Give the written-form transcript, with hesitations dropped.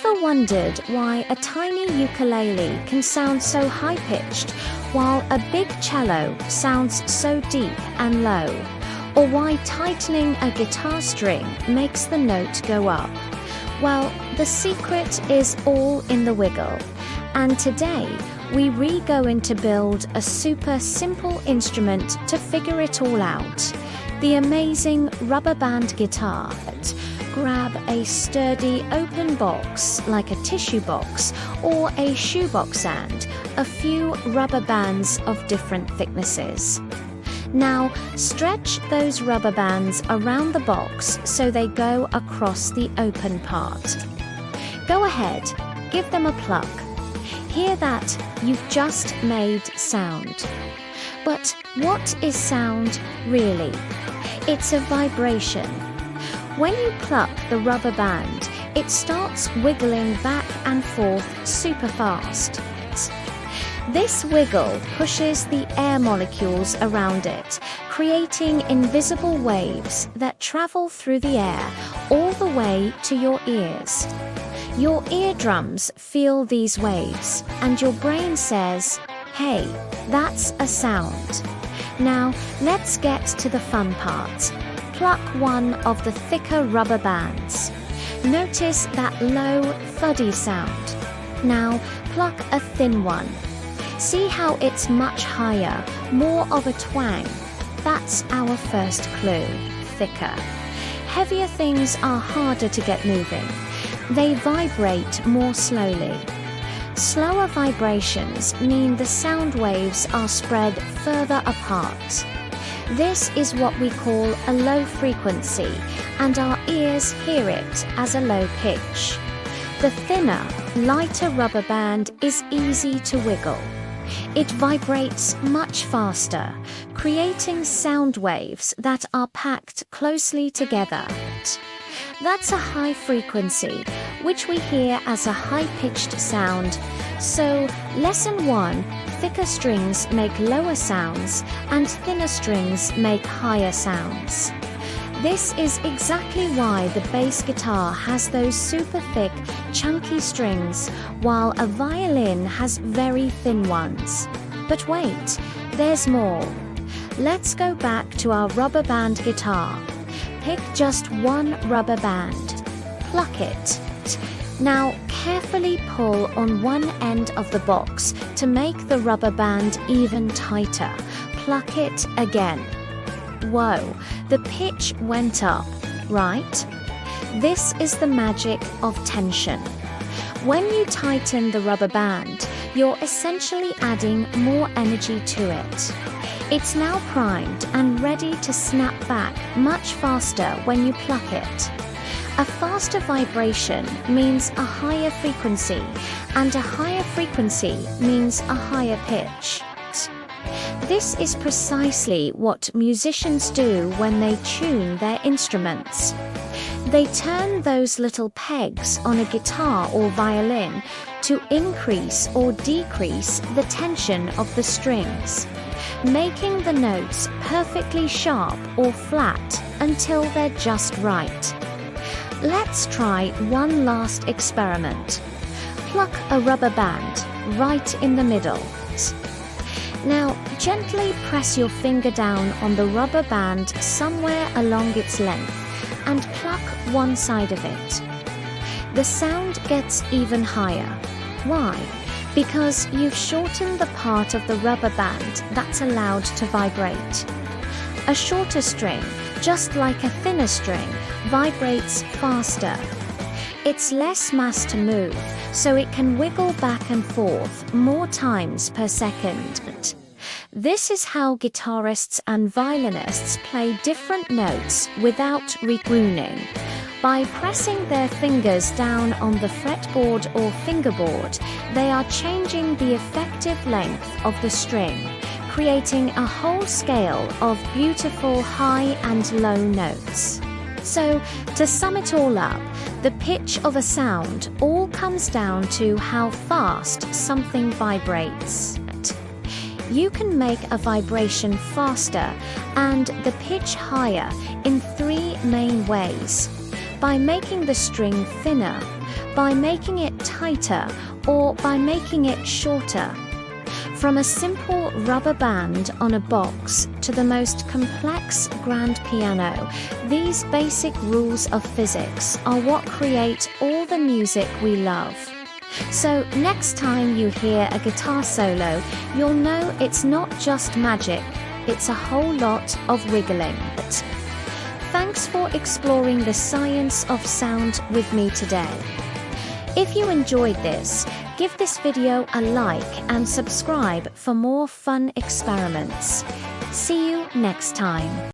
Ever wondered why a tiny ukulele can sound so high-pitched while a big cello sounds so deep and low? Or why tightening a guitar string makes the note go up? Well, the secret is all in the wiggle. And today, we going to build a super simple instrument to figure it all out. The amazing rubber band guitar. Grab a sturdy open box like a tissue box or a shoebox and a few rubber bands of different thicknesses. Now, stretch those rubber bands around the box so they go across the open part. Go ahead, give them a pluck. Hear that? You've just made sound. But what is sound really? It's a vibration. When you pluck the rubber band, it starts wiggling back and forth super fast. This wiggle pushes the air molecules around it, creating invisible waves that travel through the air all the way to your ears. Your eardrums feel these waves, and your brain says, "Hey, that's a sound." Now, let's get to the fun part. Pluck one of the thicker rubber bands. Notice that low, thuddy sound. Now, pluck a thin one. See how it's much higher, more of a twang. That's our first clue, thicker. Heavier things are harder to get moving. They vibrate more slowly. Slower vibrations mean the sound waves are spread further apart. This is what we call a low frequency, and our ears hear it as a low pitch. The thinner, lighter rubber band is easy to wiggle. It vibrates much faster, creating sound waves that are packed closely together. That's a high frequency, which we hear as a high-pitched sound. So, lesson 1, thicker strings make lower sounds, and thinner strings make higher sounds. This is exactly why the bass guitar has those super thick, chunky strings, while a violin has very thin ones. But wait, there's more. Let's go back to our rubber band guitar. Pick just one rubber band. Pluck it. Now, carefully pull on one end of the box to make the rubber band even tighter. Pluck it again. Whoa, the pitch went up, right? This is the magic of tension. When you tighten the rubber band, you're essentially adding more energy to it. It's now primed and ready to snap back much faster when you pluck it. A faster vibration means a higher frequency, and a higher frequency means a higher pitch. This is precisely what musicians do when they tune their instruments. They turn those little pegs on a guitar or violin to increase or decrease the tension of the strings, making the notes perfectly sharp or flat until they're just right. Let's try one last experiment. Pluck a rubber band right in the middle. Now, gently press your finger down on the rubber band somewhere along its length and pluck one side of it. The sound gets even higher. Why? Because you've shortened the part of the rubber band that's allowed to vibrate. A shorter string, just like a thinner string, vibrates faster. It's less mass to move, so it can wiggle back and forth more times per second. This is how guitarists and violinists play different notes without crooning. By pressing their fingers down on the fretboard or fingerboard, they are changing the effective length of the string, creating a whole scale of beautiful high and low notes. So, to sum it all up, the pitch of a sound all comes down to how fast something vibrates. You can make a vibration faster and the pitch higher in 3 main ways: by making the string thinner, by making it tighter, or by making it shorter. From a simple rubber band on a box to the most complex grand piano, these basic rules of physics are what create all the music we love. So next time you hear a guitar solo, you'll know it's not just magic, it's a whole lot of wiggling. Thanks for exploring the science of sound with me today. If you enjoyed this, give this video a like and subscribe for more fun experiments. See you next time.